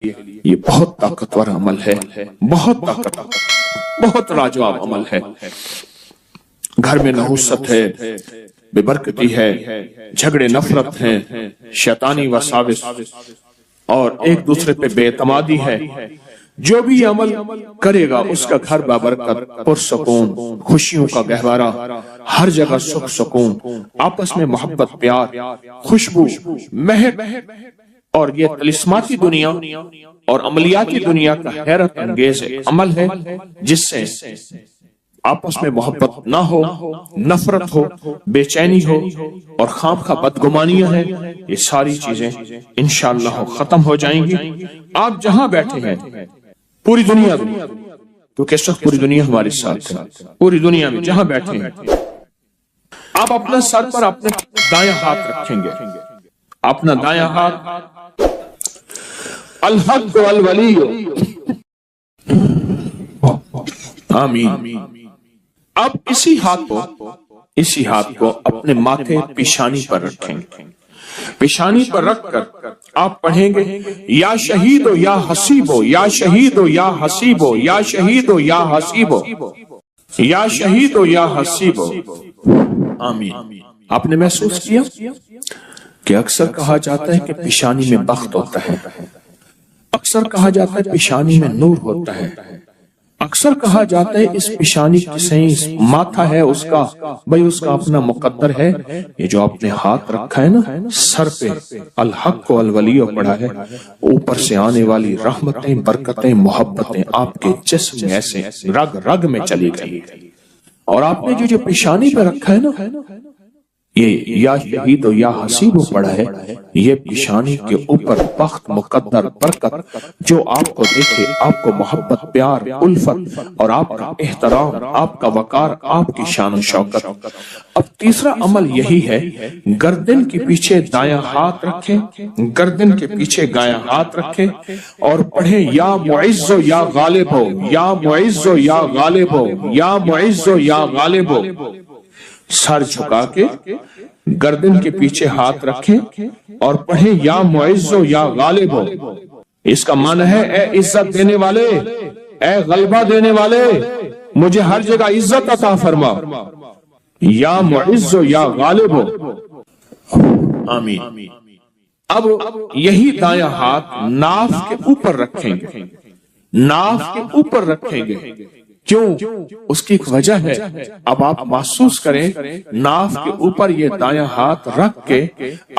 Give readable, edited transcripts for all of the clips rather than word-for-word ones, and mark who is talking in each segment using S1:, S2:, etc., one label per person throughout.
S1: یہ بہت طاقتور عمل ہے، بہت طاقتور، بہت لاجواب عمل ہے۔ گھر میں نحوست ہے، بے برکتی ہے، جھگڑے نفرت ہیں، شیطانی وساوس اور ایک دوسرے پہ بے اعتمادی ہے، جو بھی یہ عمل کرے گا اس کا گھر بابرکت، پرسکون، خوشیوں کا گہوارہ، ہر جگہ سکھ سکون، آپس میں محبت، پیار، خوشبو، مہک، اور یہ طلسماتی دنیا اور عملیاتی دنیا کا حیرت انگیز عمل ہے جس سے آپس میں محبت نہ ہو، نفرت ہو، بے چینی ہو اور خامخواہ بدگمانیاں ہیں، یہ ساری چیزیں انشاءاللہ ختم ہو جائیں گی۔ آپ جہاں بیٹھے ہیں پوری دنیا میں، کیونکہ اس وقت پوری دنیا ہمارے ساتھ ہے، پوری دنیا میں جہاں بیٹھے ہیں آپ اپنا سر پر اپنے دائیں ہاتھ رکھیں گے، اپنا دائیں ہاتھ الحق والولی، آمین۔ اب اسی ہاتھ کو اپنے ماتھے پیشانی پر رکھیں گے، پیشانی پر رکھ کر آپ پڑھیں گے یا شہیدو یا حسیبو، یا شہیدو یا حسیبو، یا شہیدو یا حسیبو، یا شہیدو یا حسیبو، آمین۔ آپ نے محسوس کیا کہ اکثر کہا جاتا ہے کہ پیشانی میں بخت ہوتا ہے، اکثر کہا جاتا ہے پیشانی میں نور ہوتا ہے، اکثر کہا جاتا ہے اس پیشانی سے ماتھا ہے اس کا، بھئی اس کا اپنا مقدر ہے۔ یہ جو آپ نے ہاتھ رکھا ہے نا سر پہ، الحق والولی پڑھا ہے، اوپر سے آنے والی رحمتیں، برکتیں، محبتیں آپ کے جسم میں ایسے رگ رگ میں چلی گئی، اور آپ نے جو پیشانی پہ رکھا ہے نا، یہ یا شہید و یا حسیب پڑھا ہے، یہ پیشانی کے اوپر بخت، مقدر، برکت جو آپ کو دیکھے، آپ کو محبت، پیار، الفت اور آپ کا احترام، آپ کا وقار، آپ کی شان و شوکت۔ اب تیسرا عمل یہی ہے، گردن کے پیچھے دایاں ہاتھ رکھیں، گردن کے پیچھے دایاں ہاتھ رکھیں اور پڑھیں یا معز و یا غالب ہو، یا معز و یا غالب ہو، یا معز و یا غالب ہو۔ سر جھکا کے گردن کے پیچھے ہاتھ رکھیں اور پڑھیں یا معز و یا غالب ہو۔ اس کا معنی ہے اے عزت دینے والے، اے غلبہ دینے والے، مجھے ہر جگہ عزت عطا فرما، یا معز و یا غالب ہو، آمین۔ اب یہی دایاں ہاتھ ناف کے اوپر رکھیں گے، ناف کے اوپر رکھیں گے، کیوں؟ اس کی ایک وجہ ہے، اب آپ محسوس کریں ناف کے اوپر یہ دایاں ہاتھ رکھ کے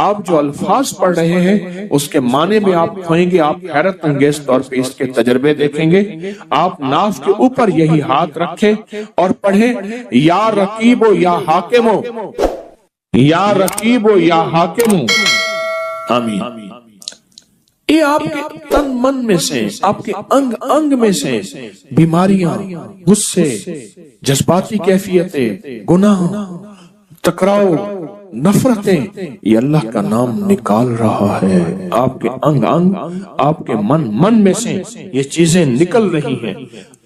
S1: آپ جو الفاظ پڑھ رہے ہیں اس کے معنی میں آپ کھوئیں گے، آپ حیرت انگیز طور پہ اس کے تجربے دیکھیں گے۔ آپ ناف کے اوپر یہی ہاتھ رکھیں اور پڑھیں یا رقیب و یا حاکم ہو، یا رقیب و یا حاکم ہو، آمین۔ یہ آپ کے تن من میں سے، آپ کے انگ انگ میں سے بیماریاں، غصے، جذباتی کیفیتیں، گناہ، ٹکراؤ، نفرتیں، یہ اللہ کا نام نکال رہا ہے۔ آپ کے انگ انگ، آپ کے من میں سے یہ چیزیں نکل رہی ہیں۔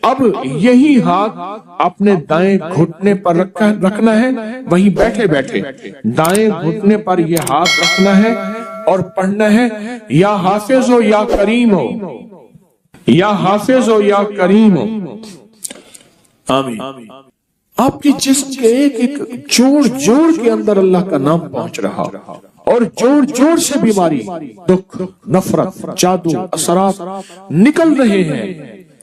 S1: اب یہی ہاتھ اپنے دائیں گھٹنے پر رکھنا ہے، وہیں بیٹھے بیٹھے دائیں گھٹنے پر یہ ہاتھ رکھنا ہے اور پڑھنا ہے یا حافظ ہو یا کریم ہو، یا حافظ ہو یا کریم ہو، آمین۔ آپ کے جسم کے ایک ایک جوڑ جوڑ کے اندر اللہ کا نام پہنچ رہا، اور جوڑ جوڑ سے بیماری، دکھ، نفرت، جادو، اثرات نکل رہے ہیں۔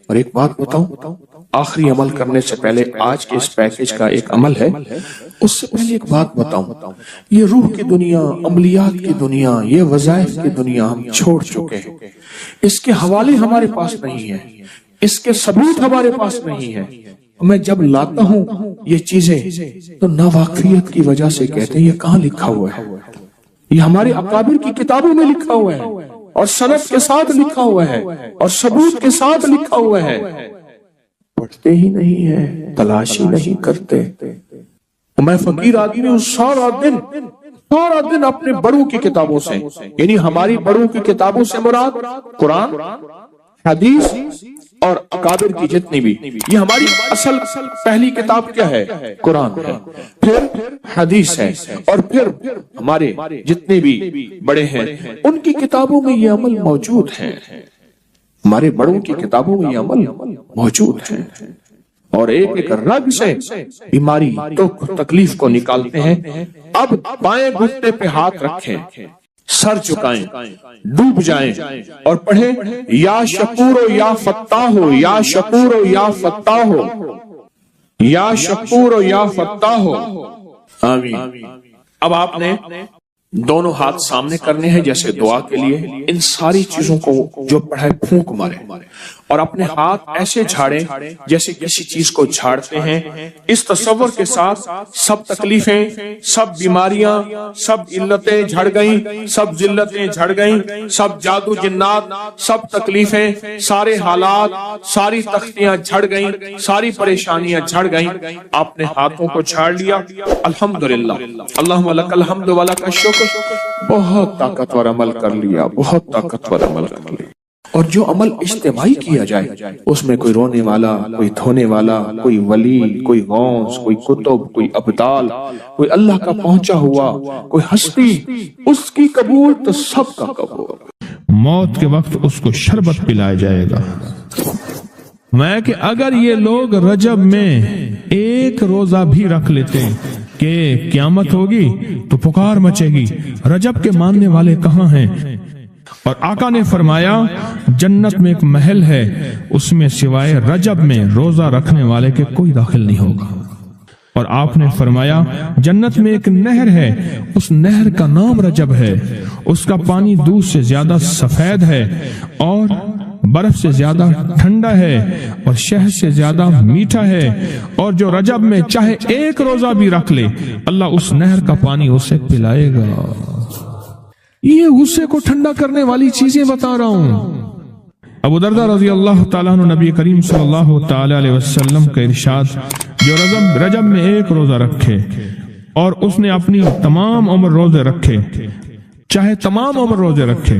S1: اور ایک بات بتاؤں، آخری عمل کرنے سے پہلے آج کے اس پیکج کا ایک عمل ہے، اس سے پہلے ایک بات بتاؤں، یہ روح کی دنیا، عملیات کی دنیا، یہ وظائف کی دنیا ہم چھوڑ چکے ہیں، اس کے حوالے ہمارے پاس نہیں ہیں، اس کے ثبوت ہمارے پاس نہیں ہیں۔ میں جب لاتا ہوں یہ چیزیں تو ناواقفیت کی وجہ سے کہتے ہیں یہ کہاں لکھا ہوا ہے، یہ ہمارے اکابر کی کتابوں میں لکھا ہوا ہے اور سند کے ساتھ لکھا ہوا ہے اور ثبوت کے ساتھ لکھا ہوا ہے، پڑھتے ہی نہیں ہے، تلاشی نہیں کرتے۔ میں فقیر آدمی ہوں، سارا دن اپنے بڑوں کی کتابوں سے، یعنی ہماری بڑوں کی کتابوں سے مراد قرآن، حدیث اور اکابر کی جتنی بھی، یہ ہماری اصل پہلی کتاب کیا ہے؟ قرآن ہے، پھر حدیث ہے، اور پھر ہمارے جتنے بھی بڑے ہیں ان کی کتابوں میں یہ عمل موجود ہے۔ ہمارے بڑوں کی کتابوں میں یہ عمل موجود ہے، اور ایک ایک رگ سے بیماری دکھ تکلیف کو نکالتے ہیں۔ اب بائیں گھٹنے پہ ہاتھ رکھیں، سر جھکائیں، ڈوب جائیں اور پڑھیں یا شکور و یا فتاح ہو، یا شکور و یا فتاح ہو، یا شکور و یا فتاح ہو، آمین۔ اب آپ نے دونوں ہاتھ سامنے کرنے ہیں جیسے دعا کے لیے، ان ساری چیزوں کو جو پڑھے پھونک مارے اور اپنے ہاتھ ایسے جھاڑیں جیسے کسی چیز کو جھاڑتے ہیں، اس تصور کے ساتھ سب تکلیفیں، سب بیماریاں، سب علتیں جھڑ گئیں، سب ذلتیں جھڑ گئیں، سب جادو جنات، سب تکلیفیں، سارے حالات، ساری تختیاں جھڑ گئیں، ساری پریشانیاں جھڑ گئیں۔ آپ نے ہاتھوں کو جھاڑ لیا، الحمدللہ، اللہم لک الحمد و لک الشکر، بہت طاقتور عمل کر لیا، بہت طاقتور عمل کر لیا۔ اور جو عمل اجتماعی کیا جائے اس میں کوئی رونے والا، کوئی دھونے والا، کوئی ولی، کوئی غوث، کوئی کتب، کوئی ابدال، کوئی اللہ کا پہنچا ہوا، کوئی ہستی، اس کی قبول تو سب کا قبول۔
S2: موت کے وقت اس کو شربت پلایا جائے گا۔ میں کہ اگر یہ لوگ رجب میں ایک روزہ بھی رکھ لیتے کہ قیامت ہوگی تو پکار مچے گی، رجب کے ماننے والے کہاں ہیں؟ اور آقا نے فرمایا جنت میں ایک محل ہے، اس میں سوائے رجب میں روزہ رکھنے والے کے کوئی داخل نہیں ہوگا۔ اور آپ نے فرمایا جنت میں ایک نہر ہے، اس نہر کا نام رجب ہے، اس کا پانی دودھ سے زیادہ سفید ہے اور برف سے زیادہ ٹھنڈا ہے اور شہد سے زیادہ میٹھا ہے، اور جو رجب میں چاہے ایک روزہ بھی رکھ لے اللہ اس نہر کا پانی اسے پلائے گا۔ یہ غصے کو ٹھنڈا کرنے والی چیزیں بتا رہا ہوں۔ ابو دردہ رضی اللہ تعالیٰ عنہ نبی کریم صلی اللہ تعالیٰ علیہ وسلم کا ارشاد، جو رجب میں ایک روزہ رکھے اور اس نے اپنی تمام عمر روزے رکھے، چاہے تمام عمر روزے رکھے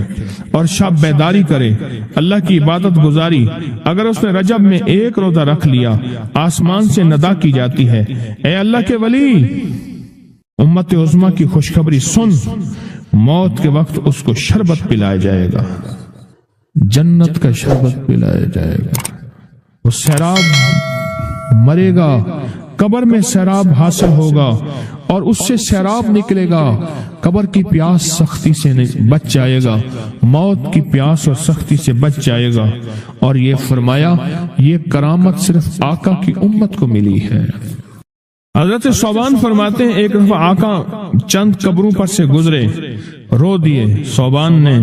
S2: اور شب بیداری کرے، اللہ کی عبادت گزاری، اگر اس نے رجب میں ایک روزہ رکھ لیا آسمان سے ندا کی جاتی ہے، اے اللہ کے ولی، امت عظمیٰ کی خوشخبری سن، موت کے وقت اس کو شربت پلایا جائے گا، جنت کا شربت پلایا جائے گا، وہ سیراب مرے گا، قبر میں سیراب حاصل ہوگا اور اس سے سیراب نکلے گا، قبر کی پیاس سختی سے بچ جائے گا، موت کی پیاس اور سختی سے بچ جائے گا۔ اور یہ فرمایا یہ کرامت صرف آقا کی امت کو ملی ہے۔ حضرت صوبان فرماتے ہیں ایک دفعہ آقا چند قبروں پر سے گزرے، رو دیے۔ صوبان نے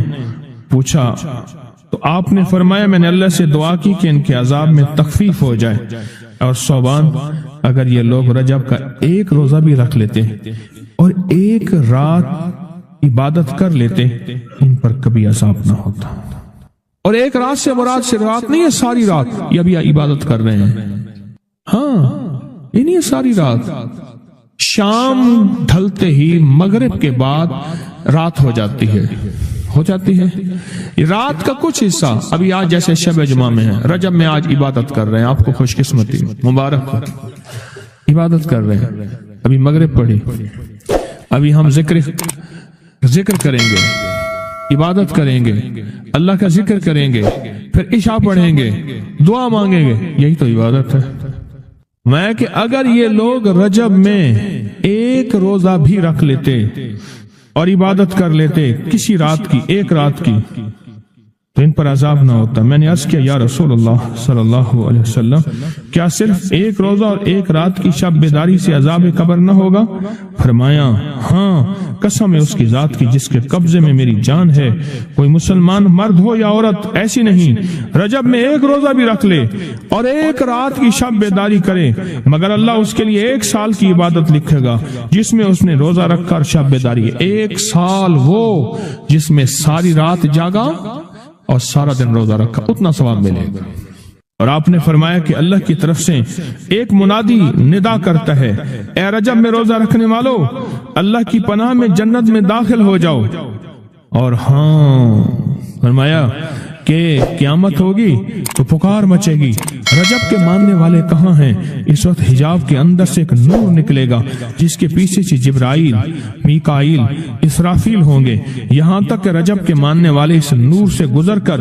S2: پوچھا تو آپ نے فرمایا میں نے اللہ سے دعا کی کہ ان کے عذاب میں تخفیف ہو جائے، اور صوبان اگر یہ لوگ رجب کا ایک روزہ بھی رکھ لیتے اور ایک رات عبادت کر لیتے ان پر کبھی عذاب نہ ہوتا۔ اور ایک رات سے مراد سے رات نہیں ہے ساری رات، یہ ابھی عبادت کر رہے ہیں، ہاں یہ نہیں ہے ساری رات، شام ڈھلتے ہی مغرب کے بعد رات ہو جاتی ہے رات کا کچھ حصہ، ابھی آج جیسے شب جمعہ میں ہے، رجب میں آج عبادت کر رہے ہیں، آپ کو خوش قسمتی مبارک ہو، عبادت کر رہے ہیں، ابھی مغرب پڑھی، ابھی ہم ذکر کریں گے، عبادت کریں گے، اللہ کا ذکر کریں گے، پھر عشاء پڑھیں گے، دعا مانگیں گے، یہی تو عبادت ہے۔ میں کہ اگر یہ لوگ رجب میں ایک روزہ بھی رکھ لیتے اور عبادت کر لیتے کسی رات کی، ایک رات کی، تو ان پر عذاب نہ ہوتا۔ میں نے عرض کیا یا رسول اللہ صلی اللہ علیہ وسلم، کیا صرف ایک روزہ اور ایک رات کی شب بیداری سے عذاب قبر نہ ہوگا؟ فرمایا ہاں، قسم ہے اس کی ذات کی جس کے قبضے میں میری جان ہے، کوئی مسلمان مرد ہو یا عورت ایسی نہیں رجب میں ایک روزہ بھی رکھ لے اور ایک رات کی شب بیداری کرے مگر اللہ اس کے لیے 1 سال کی عبادت لکھے گا جس میں اس نے روزہ رکھا اور شب بیداری۔ 1 سال وہ جس میں ساری رات جاگا اور سارا دن روزہ رکھا، اتنا ثواب ملے گا۔ اور آپ نے فرمایا کہ اللہ کی طرف سے ایک منادی ندا کرتا ہے، اے رجب میں روزہ رکھنے والو، اللہ کی پناہ میں جنت میں داخل ہو جاؤ۔ اور ہاں فرمایا کہ قیامت ہوگی تو پکار مچے گی، رجب کے ماننے والے کہاں ہیں؟ اس وقت حجاب کے اندر سے ایک نور نکلے گا جس کے پیچھے سے جبرائیل، میکائیل، اسرافیل ہوں گے، یہاں تک کہ رجب کے ماننے والے اس نور سے گزر کر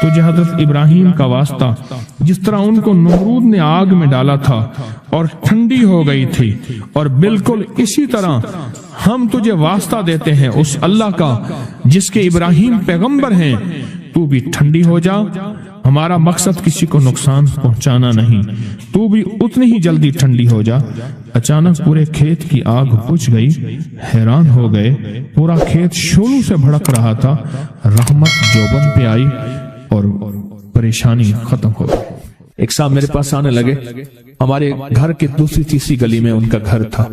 S2: تجھے حضرت ابراہیم کا واسطہ جس طرح ان کو نمرود نے آگ میں ڈالا تھا اور ٹھنڈی ہو گئی تھی، اور بالکل اسی طرح ہم تجھے واسطہ دیتے ہیں اس اللہ کا جس کے ابراہیم پیغمبر ہیں، تو بھی ٹھنڈی ہو جا۔ ہمارا مقصد کسی کو نقصان پہنچانا نہیں، تو بھی اتنی ہی جلدی ٹھنڈی ہو جا۔ اچانک پورے کھیت کی آگ بجھ گئی، حیران ہو گئے، پورا کھیت شعلوں سے بھڑک رہا تھا۔ رحمت جوبن پہ آئی اور پریشانی ختم ہو گئی۔ ایک صاحب میرے پاس آنے لگے، ہمارے گھر کے دوسری تیسری گلی میں ان کا گھر تھا،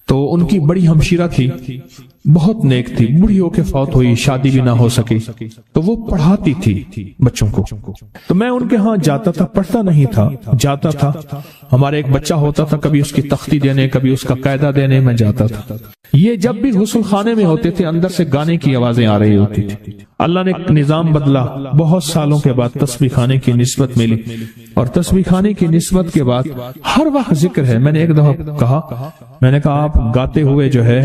S2: تو ان کی بڑی ہمشیرہ تھی، بہت نیک تھی، بوڑھی ہو کے فوت ہوئی، شادی بھی نہ ہو سکی، تو وہ پڑھاتی تھی بچوں کو۔ تو میں ان کے ہاں جاتا تھا، پڑھتا نہیں تھا، جاتا تھا۔ ہمارے ایک بچہ ہوتا تھا، کبھی اس کی تختی دینے، کبھی اس کا قاعدہ دینے میں جاتا تھا۔ یہ جب بھی غسل خانے میں ہوتے تھے، اندر سے گانے کی آوازیں آ رہی ہوتی تھی۔ اللہ نے ایک نظام بدلا، بہت سالوں کے بعد تسبیح خانے کی نسبت ملی، اور تسبیح خانے کی نسبت کے بعد ہر وقت ذکر ہے۔ میں نے ایک دفعہ کہا، میں نے کہا آپ گاتے ہوئے جو ہے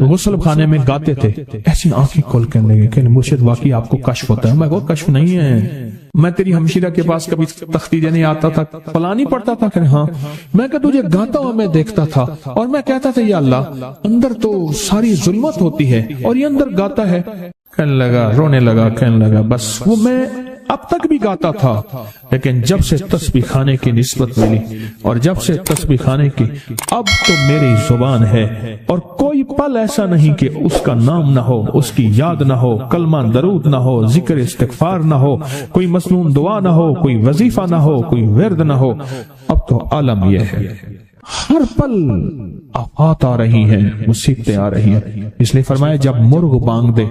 S2: غسل خانے میں گاتے تھے، ایسی آنکھیں کھول کے لگے کہ مرشد واقعی آپ کو کشف ہوتا ہے۔ میں وہ کشف نہیں ہے، میں تیری ہمشیرہ کے پاس کبھی تختی دینے آتا تھا، فلانی پڑھتا تھا کہ ہاں، میں کہ تجھے گاتا ہوا میں دیکھتا تھا، اور میں کہتا تھا یا اللہ اندر تو ساری ظلمت ہوتی ہے اور یہ اندر گاتا ہے۔ کہنے لگا، رونے لگا، کہنے لگا بس وہ میں اب تک بھی گاتا تھا، لیکن جب سے تسبیح خانے کی نسبت ملی اور جب سے تسبیح خانے کی، اب تو میری زبان ہے، اور کوئی پل ایسا نہیں کہ اس کا نام نہ ہو، اس کی یاد نہ ہو، کلمہ درود نہ ہو، ذکر استغفار نہ ہو، کوئی مسنون دعا نہ ہو، کوئی وظیفہ نہ ہو، کوئی ورد نہ ہو۔ اب تو عالم یہ ہے، ہر پل آفات آ رہی ہیں، مصیبتیں آ رہی ہیں، اس لیے فرمایا جب مرغ بانگ دے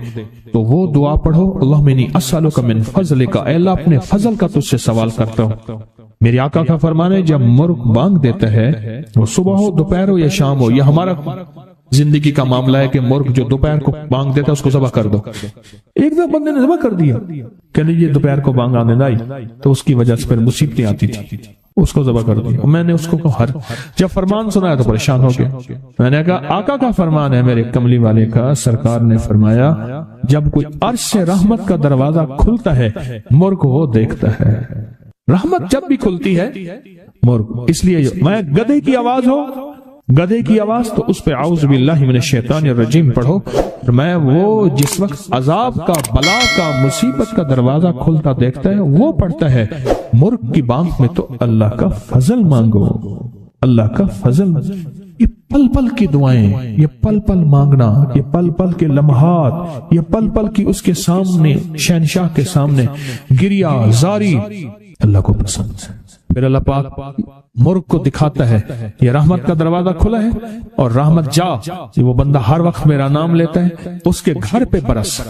S2: تو وہ دعا پڑھو، اللہم انی اسألک من فضلک، اے اللہ اپنے فضل کا تجھ سے سوال کرتا ہوں۔ میرے آقا کا فرمان ہے جب مرغ بانگ دیتا ہے، وہ صبح ہو، دوپہر ہو یا شام ہو، یہ ہمارا زندگی کا معاملہ ہے کہ مرغ جو دوپہر کو بانگ دیتا ہے اس کو ذبح کر دو۔ ایک دفعہ بندے نے ذبح کر دیا کہ نہیں یہ دوپہر کو بانگ آنے لائی، تو اس کی وجہ سے پھر مصیبتیں آتی تھی، اس کو ذبح کر دیا۔ میں نے اس کو جب فرمان سنا تو پریشان ہو گیا۔ میں نے کہا آقا کا فرمان ہے میرے کملی والے کا، سرکار نے فرمایا جب کوئی عرش سے رحمت کا دروازہ کھلتا ہے، مرغ وہ دیکھتا ہے۔ رحمت جب بھی کھلتی ہے مرغ، اس لیے میں گدھے کی آواز ہو، گدھے کی آواز تو اس پہ اعوذ باللہ من الشیطان الرجیم پڑھو، میں وہ جس وقت عذاب کا، بلا کا، مصیبت کا دروازہ کھلتا دیکھتا ہے وہ پڑھتا ہے۔ مرغ کی بانگ میں تو اللہ کا فضل مانگو، اللہ کا فضل۔ یہ پل پل کی دعائیں، یہ پل پل مانگنا، یہ پل پل کے لمحات، یہ پل پل کی اس کے سامنے، شہنشاہ کے سامنے گریا زاری اللہ کو پسند ہے۔ پھر اللہ پاک مرغ کو دکھاتا ہے یہ رحمت کا دروازہ کھلا ہے، اور رحمت جا، وہ بندہ ہر وقت میرا نام لیتا ہے، اس کے گھر پہ برس،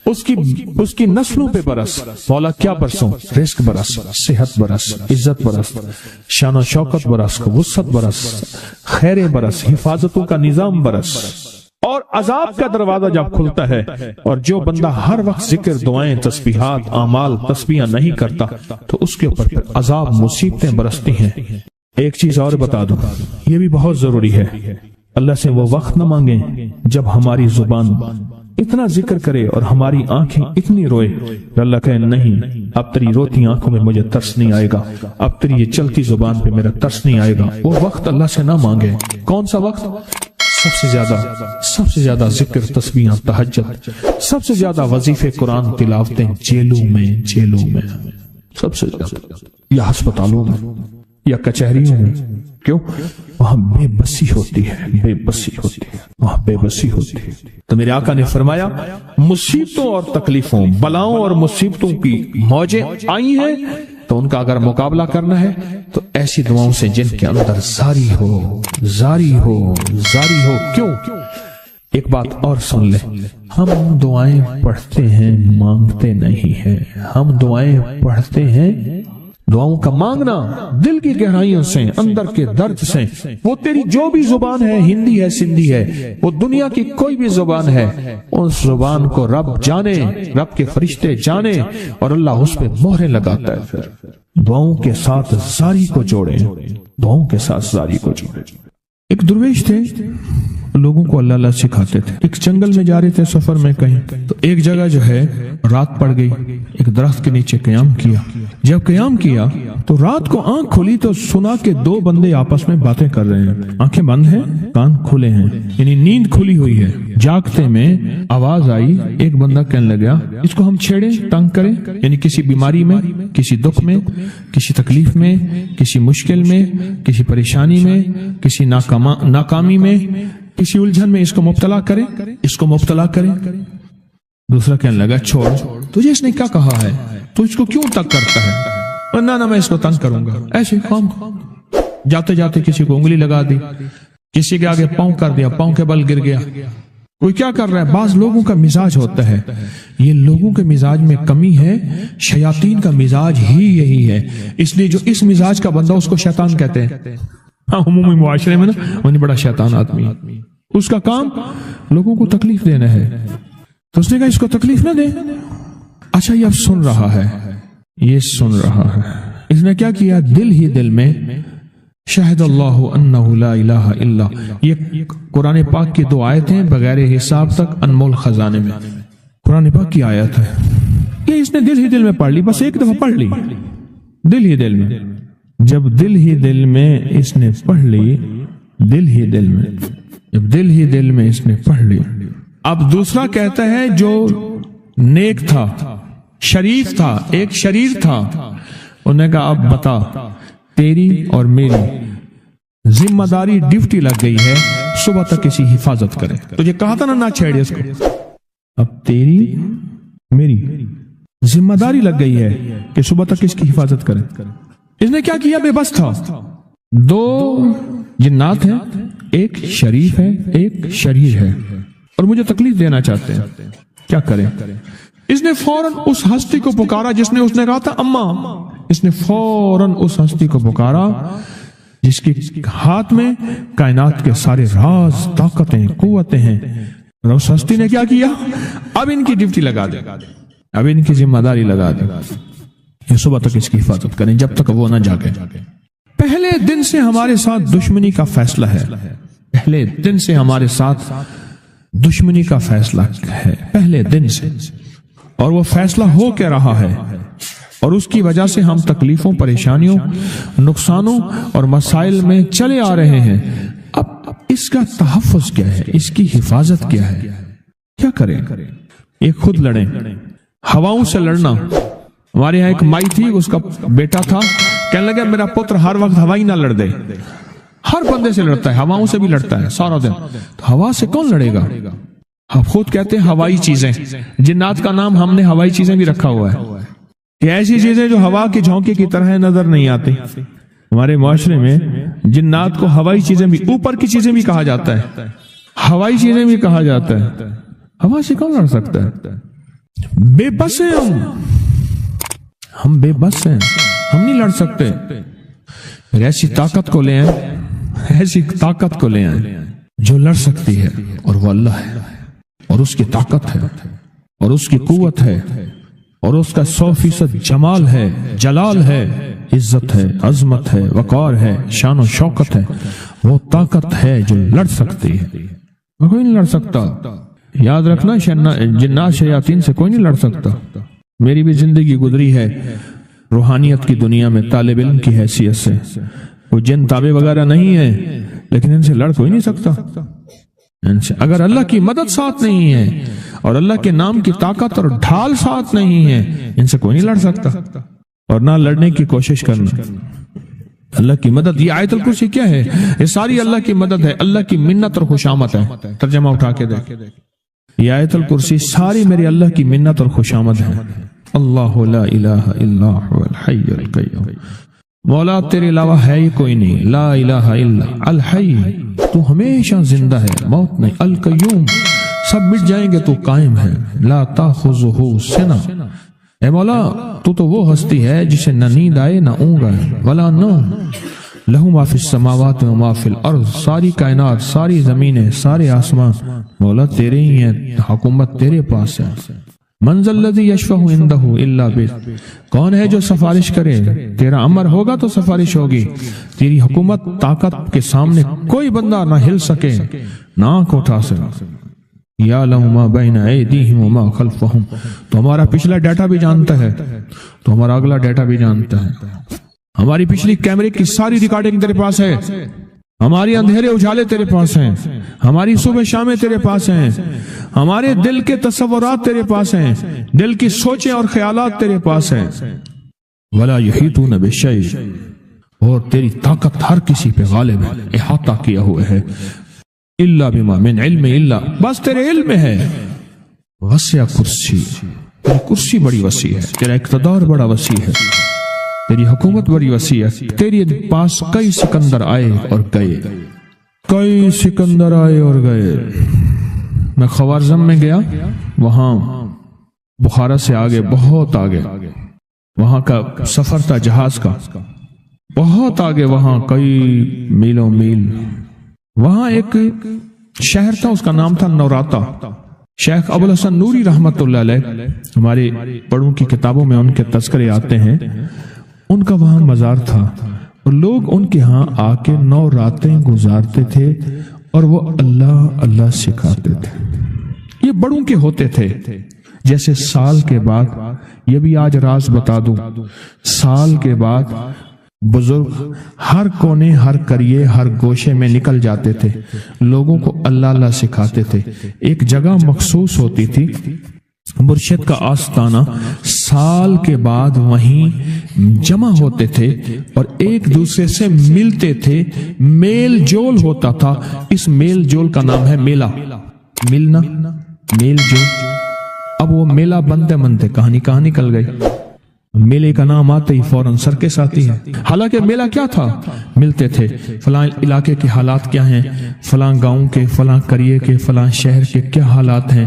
S2: اس کی نسلوں پہ برس، مولا کیا برسوں، رزق برس، صحت برس، عزت برس، شان و شوکت برس، وسعت برس، خیر برس، حفاظتوں کا نظام برس۔ اور عذاب کا دروازہ جب کھلتا ہے اور جو بندہ ہر وقت ذکر، دعائیں، تسبیحات، اعمال، تسبیحاں نہیں کرتا تو اس کے اوپر پھر عذاب، مصیبتیں برستی ہیں۔ ایک چیز اور بتا دوں، یہ بھی بہت ضروری ہے، اللہ سے وہ وقت نہ مانگیں جب ہماری زبان اتنا ذکر کرے اور ہماری آنکھیں اتنی روئے، اللہ کہے نہیں اب تیری روتی آنکھوں میں مجھے ترس نہیں آئے گا، اب تیری یہ چلتی زبان پہ میرا ترس نہیں آئے گا۔ وہ وقت اللہ سے نہ مانگے۔ کون سا وقت؟ سب سے زیادہ ذکر، تسبیحاں، تہجد، سب سے زیادہ وظیفے، قرآن تلاوتیں، جیلوں میں سب سے زیادہ، یا ہسپتالوں میں یا کچہریوں میں۔ کیوں؟ وہاں بے بسی ہوتی ہے، وہاں بے بسی ہوتی ہے۔ تو میرے آقا نے فرمایا مصیبتوں اور تکلیفوں، بلاؤں اور مصیبتوں کی موجیں آئی ہیں تو ان کا اگر مقابلہ کرنا ہے تو ایسی دعاؤں سے جن کے اندر زاری ہو۔ کیوں؟ ایک بات اور سن لے، ہم دعائیں پڑھتے ہیں، مانگتے نہیں ہیں۔ ہم دعائیں پڑھتے ہیں، دعاؤں کا مانگنا دل کی گہرائیوں سے، اندر کے درد سے۔ وہ تیری جو بھی زبان ہے، ہندی ہے، سندھی ہے، وہ دنیا کی کوئی بھی زبان ہے، اس زبان کو رب جانے، رب کے فرشتے جانے، اور اللہ اس پہ مہریں لگاتا ہے۔ پھر دعاؤں کے ساتھ زاری کو جوڑے، دعاؤں کے ساتھ زاری کو جوڑے۔ ایک درویش تھے، لوگوں کو اللہ اللہ سکھاتے تھے۔ ایک جنگل میں جا رہے تھے سفر میں کہیں، تو ایک جگہ جو ہے رات پڑ گئی، ایک درخت کے نیچے قیام کیا۔ جب قیام کیا تو رات کو آنکھ کھلی تو سنا کہ دو بندے آپس میں باتیں کر رہے ہیں، آنکھیں بند ہیں، کان کھلے ہیں، یعنی نیند کھلی ہوئی ہے۔ جاگتے میں آواز آئی، ایک بندہ کہنے لگا اس کو ہم چھیڑیں، تنگ کریں، یعنی کسی بیماری میں، کسی دکھ میں، کسی تکلیف میں، کسی مشکل میں، کسی پریشانی میں، کسی ناکامی میں، کسی الجھن میں اس کو مبتلا کریں، اس کو مبتلا کریں۔ دوسرا کہنے لگا چھوڑ، تجھے اس نے کیا کہا ہے، تو اس کو کیوں تنگ کرتا ہے؟ نہ میں اس کو تنگ کروں گا، ایسے خام جاتے جاتے کسی کو انگلی لگا دی، کسی کے آگے پاؤں کر دیا، پاؤں کے بل گر گیا۔ کوئی کیا کر رہا ہے؟ بعض لوگوں کا مزاج ہوتا ہے، یہ لوگوں کے مزاج میں کمی ہے، شیاطین کا مزاج ہی یہی ہے، اس لیے جو اس مزاج کا بندہ اس کو شیطان کہتے ہیں۔ عمومی معاشرے میں نا وہ بڑا شیطان آدمی، اس کا کام لوگوں کو تکلیف دینا ہے، تو اس نے کہا اس کو تکلیف نہ دے۔ اچھا یہ اب سن رہا ہے، یہ سن رہا ہے، اس نے کیا کیا؟ دل ہی دل میں شہد اللہ انہ لا الہ الا، یہ قرآن پاک کی 2 آیتیں بغیر حساب تک انمول خزانے میں، قرآن پاک کی آیت ہے، یہ اس نے دل ہی دل میں پڑھ لی، بس ایک دفعہ پڑھ لی دل ہی دل میں۔ جب دل ہی دل میں اس نے پڑھ لی، دل ہی دل میں، جب دل ہی دل میں اس نے پڑھ لی، اب دوسرا کہتا ہے جو نیک تھا، شریف تھا، ایک شریر تھا، انہوں نے کہا اب بتا، تیری اور میری ذمہ داری ڈیوٹی لگ گئی ہے، صبح تک کسی حفاظت کرے، تجھے کہا تھا نہ چھیڑے اس کو، اب تیری میری ذمہ داری لگ گئی ہے کہ صبح تک اس کی حفاظت کرے۔ اس نے کیا کیا؟ بے بس تھا، 2 جنات ہیں، ایک شریف ہے، ایک شریر ہے، اور مجھے تکلیف دینا چاہتے ہیں، کیا کریں؟ اس نے فوراً اس ہستی کو پکارا جس نے اس نے کہا تھا اماں، اس نے فوراً اس ہستی کو پکارا جس کے ہاتھ میں کائنات کے سارے راز، طاقتیں، قوتیں ہیں، اور اس ہستی نے کیا کیا؟ اب ان کی ڈیوٹی لگا دے، اب ان کی ذمہ داری لگا دے، یہ صبح تک اس کی حفاظت کریں جب تک وہ نہ جاگے۔ پہلے دن سے ہمارے ساتھ دشمنی کا فیصلہ ہے، پہلے دن سے ہمارے ساتھ دشمنی کا فیصلہ ہے، پہلے دن سے، اور وہ فیصلہ ہو کے رہا ہے، اور اس کی وجہ سے ہم تکلیفوں، پریشانیوں، نقصانوں اور مسائل میں چلے آ رہے ہیں۔ اب اس کا تحفظ کیا ہے، اس کی حفاظت کیا ہے، کیا کریں؟ ایک خود لڑیں، ہواؤں سے لڑنا۔ ہمارے یہاں ایک مائی تھی، اس کا بیٹا تھا، کہنے لگا میرا پتر ہر وقت ہوائی نہ لڑ دے، ہر بندے سے لڑتا ہے، ہواؤں سے بھی لڑتا ہے سارا دن، تو ہوا سے کون لڑے گا؟ ہم خود کہتے ہیں ہوائی چیزیں، جنات کا نام ہم نے ہوائی چیزیں بھی رکھا ہوا ہے، کہ ایسی چیزیں جو ہوا کے جھونکے کی طرح نظر نہیں آتی۔ ہمارے معاشرے میں جنات کو ہوائی چیزیں بھی، اوپر کی چیزیں بھی کہا جاتا ہے، ہوائی چیزیں بھی کہا جاتا ہے۔ ہوا سے کون لڑ سکتا ہے؟ بے بس ہیں ہم بے بس ہیں، ہم نہیں لڑ سکتے۔ پھر ایسی طاقت کو لے آئیں، ایسی طاقت کو لے آئیں جو لڑ سکتی ہے، اور وہ اللہ ہے، اور اس کی طاقت ہے، اور اس کی قوت ہے، اور اس کا 100% جمال ہے، جلال ہے، عزت ہے، عظمت ہے، وقار ہے، شان و شوکت ہے، وہ طاقت ہے جو لڑ سکتی ہے، کوئی نہیں لڑ سکتا۔ یاد رکھنا جنات شیاطین سے کوئی نہیں لڑ سکتا۔ میری بھی زندگی گزری ہے روحانیت کی دنیا میں طالب علم کی حیثیت سے، وہ جن تابع وغیرہ نہیں ہے، لیکن ان سے لڑ کوئی نہیں سکتا۔ ان سے اگر اللہ کی مدد ساتھ نہیں ہے اور اللہ کے نام کی طاقت اور ڈھال ساتھ نہیں ہے، ان سے کوئی نہیں لڑ سکتا، اور نہ لڑنے کی کوشش کرنا۔ اللہ کی مدد، یہ آیت الکرسی کیا ہے؟ یہ ساری اللہ کی مدد ہے، اللہ کی منت اور خوشامد ہے۔ ترجمہ اٹھا کے دیکھ، یہ آیت الکرسی ساری میری اللہ کی منت اور خوشامد ہے۔ اللہ لا الہ الا هو الحی القیوم، مولا تیرے علاوہ ہے ہی کوئی نہیں، لا الہ الا الحی، تو ہمیشہ زندہ ہے، موت نہیں، القیوم، سب مٹ جائیں گے تو قائم ہے، لا تاخذہ سنہ، اے مولا تو وہ ہستی ہے جسے نہ نیند آئے نہ اونگ آئے، ولا نوم، لہو ما فی السماوات و ما فی الارض، ساری کائنات، ساری زمینیں، سارے آسمان مولا تیرے ہی ہیں، حکومت تیرے پاس ہے۔ من ذا الذی یشفع عندہ الا بإذنہ، کون ہے جو سفارش کرے؟ تیرا امر ہوگا تو سفارش ہوگی، تیری حکومت طاقت کے سامنے کوئی بندہ نہ ہل سکے، نہ آنکھ اٹھا سکے۔ یعلم ما بین ایدیہم وما خلفہم، تو ہمارا پچھلا ڈیٹا بھی جانتا ہے، تو ہمارا اگلا ڈیٹا بھی جانتا ہے، ہماری پچھلی کیمرے کی ساری ریکارڈنگ تیرے پاس ہے، ہماری اندھیرے اجالے تیرے پاس ہیں، ہماری صبح شامیں تیرے پاس ہیں، ہمارے دل کے تصورات تیرے پاس ہیں، دل کی سوچیں اور خیالات تیرے پاس ہیں۔ ولا یحیطون بشیء، اور تیری طاقت ہر کسی پہ غالب ہے، احاطہ کیا ہوا ہے، الا بما من علم، الا بس تیرے علم میں ہے، وسع کرسی، تیری کرسی بڑی وسیع ہے، تیرا اقتدار بڑا وسیع ہے، تیری حکومت بڑی وسیع ہے، تیری پاس کئی سکندر آئے اور گئے، کئی سکندر آئے اور گئے۔ میں خوارزم میں گیا، وہاں بخارا سے آگے بہت آگے وہاں کا سفر تھا جہاز کا، بہت آگے، وہاں کئی میلوں میل، وہاں ایک شہر تھا، اس کا نام تھا نوراتا۔ شیخ ابو الحسن نوری رحمت اللہ علیہ، ہمارے بڑوں کی کتابوں میں ان کے تذکرے آتے ہیں، ان کا وہاں مزار تھا اور لوگ ان کے ہاں آ کے 9 راتیں گزارتے تھے اور وہ اللہ اللہ سکھاتے تھے۔ یہ بڑوں کے ہوتے تھے، جیسے سال کے بعد، یہ بھی آج راز بتا دوں، سال کے بعد بزرگ ہر کونے، ہر کریے، ہر گوشے میں نکل جاتے تھے، لوگوں کو اللہ اللہ سکھاتے تھے۔ ایک جگہ مخصوص ہوتی تھی، مرشد کا آستانہ، سال کے بعد وہیں جمع ہوتے تھے اور ایک دوسرے سے ملتے تھے، میل جول ہوتا تھا۔ اس میل جول کا نام ہے میلہ، ملنا، میل جول۔ اب وہ میلہ بنتے بنتے کہاں نکل گئی، میلے کا نام آتے ہی فوراً سرکس آتی ہے۔ حالانکہ میلہ کیا تھا؟ ملتے تھے، فلاں علاقے کے حالات کیا ہیں، فلاں گاؤں کے، فلاں قریے کے، فلاں شہر کے کیا حالات ہیں،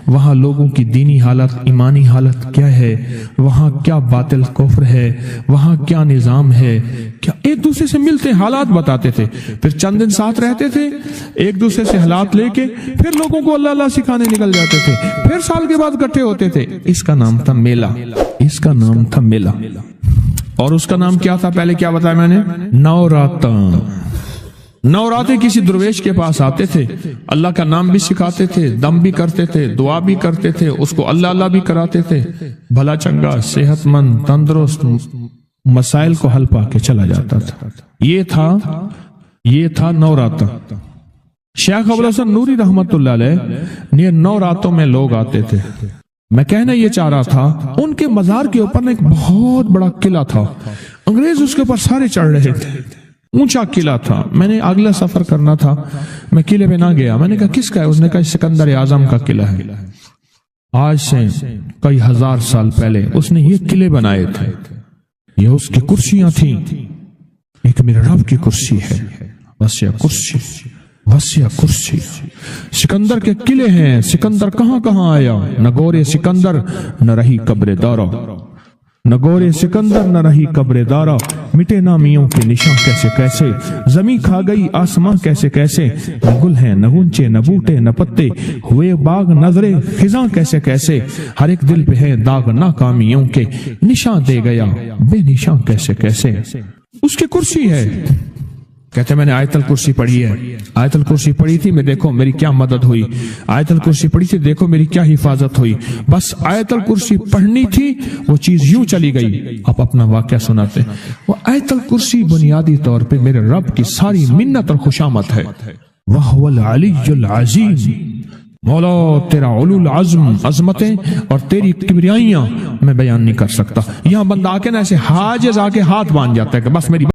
S2: وہاں لوگوں کی دینی حالت، ایمانی حالت کیا ہے، وہاں کیا باطل کفر ہے، وہاں کیا نظام ہے، کیا ایک دوسرے سے ملتے حالات بتاتے تھے، پھر چند دن ساتھ رہتے تھے، ایک دوسرے سے حالات لے کے پھر لوگوں کو اللہ اللہ سکھانے نکل جاتے تھے، پھر سال کے بعد اکٹھے ہوتے تھے۔ اس کا نام تھا میلہ، اس کا نام تھا میلہ۔ اور اس کا نام کیا تھا؟ پہلے کیا بتایا میں نے؟ نوراتاں۔ نوراتے کسی درویش کے پاس آتے تھے، اللہ کا نام بھی سکھاتے تھے، دم بھی کرتے تھے، دعا بھی کرتے تھے، اس کو اللہ اللہ بھی کراتے تھے، بھلا چنگا، صحت مند، تندرست، مسائل کو حل پا کے چلا جاتا تھا۔ یہ تھا نوراتا۔ شیخ ابو الحسن نوری رحمت اللہ علیہ، 9 راتوں میں لوگ آتے تھے۔ میں کہنا یہ چاہ رہا تھا، ان کے مزار کے اوپر ایک بہت بڑا قلعہ تھا، انگریز اس کے اوپر سارے چڑھ رہے تھے، اونچا قلعہ تھا۔ میں نے اگلا سفر کرنا تھا، میں قلعے پہ نہ گیا، میں نے کہا کس کا ہے؟ اس نے کہا سکندر اعظم کا قلعہ ہے، آج سے کئی ہزار سال پہلے اس نے یہ قلعے بنائے تھے، یہ اس کی کرسیاں تھیں، ایک میرے رب کی کرسی ہے، وسیع کرسی، وسیع کرسی۔ سکندر کے قلعے ہیں، سکندر کہاں کہاں آیا، نہ گورے سکندر نہ رہی قبر دارا، نہ گورے سکندر نہ رہی قبر دارا، مٹے نامیوں کے نشاں کیسے کیسے، زمین کھا گئی آسماں کیسے کیسے، نہ گل ہیں نہ گنچے نہ بوٹے نہ پتے، ہوئے باغ نظرے خزاں کیسے کیسے، ہر ایک دل پہ ہے داغ ناکامیوں کے، نشاں دے گیا بے نشاں کیسے کیسے۔ اس کی کرسی ہے، کہتے میں نے آیت الکرسی پڑھی ہے، آیت الکرسی پڑھی تھی، میں دیکھو میری کیا مدد ہوئی، آیت الکرسی پڑھی تھی، دیکھو میری کیا حفاظت ہوئی، بس آیت الکرسی پڑھنی تھی، وہ چیز یوں چلی گئی۔ آپ اپنا واقعہ سناتے ہیں، وہ آیت الکرسی بنیادی طور پہ میرے رب کی ساری منت اور خوشامد ہے۔ وَهُوَ الْعَلِيُّ الْعَظِيمُ، مولا تیرا علو العظم، عظمتیں اور تیری کبریائیاں میں بیان نہیں کر سکتا۔ یہاں بندہ آ کے نا ایسے حاجز آ کے ہاتھ باندھ جاتا ہے کہ بس میری